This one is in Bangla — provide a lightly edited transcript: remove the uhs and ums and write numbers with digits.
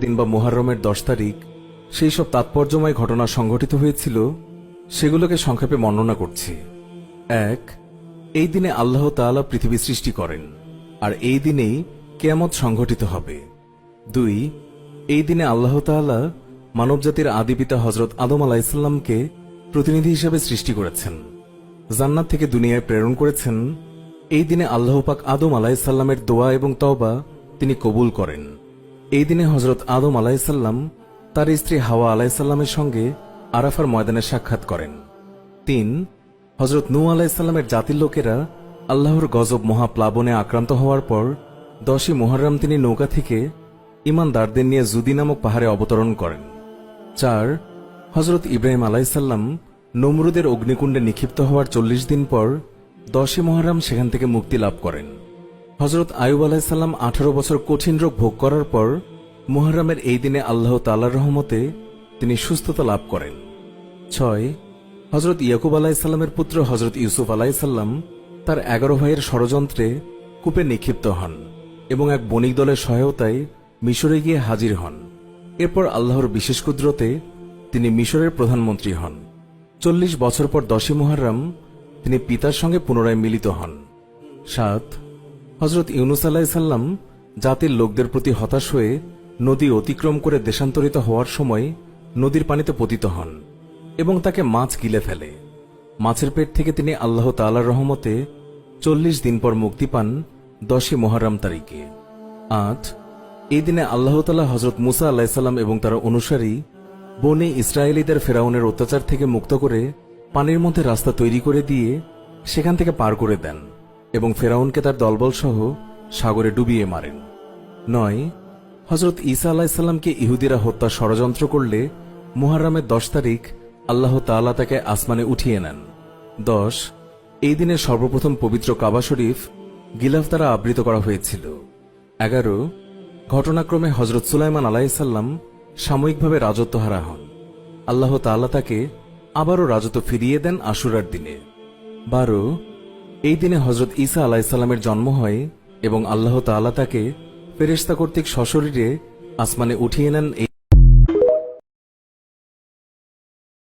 দিন বা মুহররমের 10 তারিখ সেই সব তাৎপর্যময় ঘটনা সংঘটিত হয়েছিল সেগুলোকে সংক্ষেপে বর্ণনা করছি। 1, এই দিনে আল্লাহ তাআলা পৃথিবী সৃষ্টি করেন আর এই দিনেই কিয়ামত সংঘটিত হবে। 2, এই দিনে আল্লাহ তাআলা মানবজাতির আদিপিতা হযরত আদম আলাইহিস সালামকে প্রতিনিধি হিসেবে সৃষ্টি করেছেন, জান্নাত থেকে দুনিয়ায় প্রেরণ করেছেন। এই দিনে আল্লাহ পাক আদম আলাইহিস সালামের দোয়া এবং তওবা তিনি কবুল করেন। এই দিনে হযরত আদম আলাইহিস সালাম তার স্ত্রী হাওয়া আলাইহিস সালামের সঙ্গে আরাফার ময়দানে সাক্ষাৎ করেন। 3, হযরত নূহ আলাইহিস সালামের জাতির লোকেরা আল্লাহর গজব মহাপ্লাবনে আক্রান্ত হওয়ার পর 10ই মুহররম তিনি নৌকা থেকে ঈমানদারদের নিয়ে জুদি নামক পাহাড়ে অবতরণ করেন। 4, হযরত ইব্রাহিম আলাইহিস সালাম নমরুদের অগ্নিকুণ্ডে নিক্ষিপ্ত হওয়ার 40 দিন পর 10ই মুহররম সেখান থেকে মুক্তি লাভ করেন। হযরত আইয়ুব আলাইহিস সালাম 18 বছর কঠিন রোগ ভোগ করার পর মুহররমের এই দিনে আল্লাহ তাআলার রহমতে তিনি সুস্থতা লাভ করেন। 6, হযরত ইয়াকুব আলাইহিস সালামের পুত্র হযরত ইউসুফ আলাইহিস সালাম তার 11 ভাইয়ের ষড়যন্ত্রে কূপে নিক্ষিপ্ত হন এবং এক বণিক দলের সহায়তায় মিশরে গিয়ে হাজির হন। এরপর আল্লাহর বিশেষ কুদরতে তিনি মিশরের প্রধানমন্ত্রী হন। 40 বছর পর 10ই মুহররম তিনি পিতার সঙ্গে পুনরায় মিলিত হন। 7, হযরত ইউনুস আলাইহিস সালাম জাতির লোকদের প্রতি হতাশ হয়ে নদী অতিক্রম করে দেশান্তরিত হওয়ার সময় নদীর পানিতে পতিত হন এবং তাকে মাছ গিলে ফেলে। মাছের পেট থেকে তিনি আল্লাহ তাআলার রহমতে 40 দিন পর মুক্তি পান 10ই মুহররম তারিখে। 8, এই দিনে আল্লাহ তাআলা হযরত মুসা আলাইহিস সালাম এবং তার অনুসারী বনী ইসরায়েলীদের ফেরাউনের অত্যাচার থেকে মুক্ত করে পানির মধ্যে রাস্তা তৈরি করে দিয়ে সেখান থেকে পার করে দেন এবং ফেরাউনকে তার দলবল সহ সাগরে ডুবিয়ে মারেন। 9, হযরত ঈসা আলাইহিস সালামকে ইহুদিরা হত্যা ষড়যন্ত্র করলে মুহররমের 10 তারিখ আল্লাহ তাআলা তাকে আসমানে উঠিয়ে নেন। 10, এই দিনে সর্বপ্রথম পবিত্র কাবা শরীফ গিলাফ দ্বারা আবৃত করা হয়েছিল। 11, ঘটনাক্রমে হযরত সুলাইমান আলাইহিস সালাম সাময়িকভাবে রাজত্বহারা হন। আল্লাহ তাআলা তাকে আবারও রাজত্ব ফিরিয়ে দেন আশুরার দিনে। 12, এই দিনে হযরত ঈসা আলাইহিস সালামের জন্ম হয় এবং আল্লাহ তাআলা তাকে ফেরেশতা কর্তৃক সশরীরে আসমানে উঠিয়ে নেন।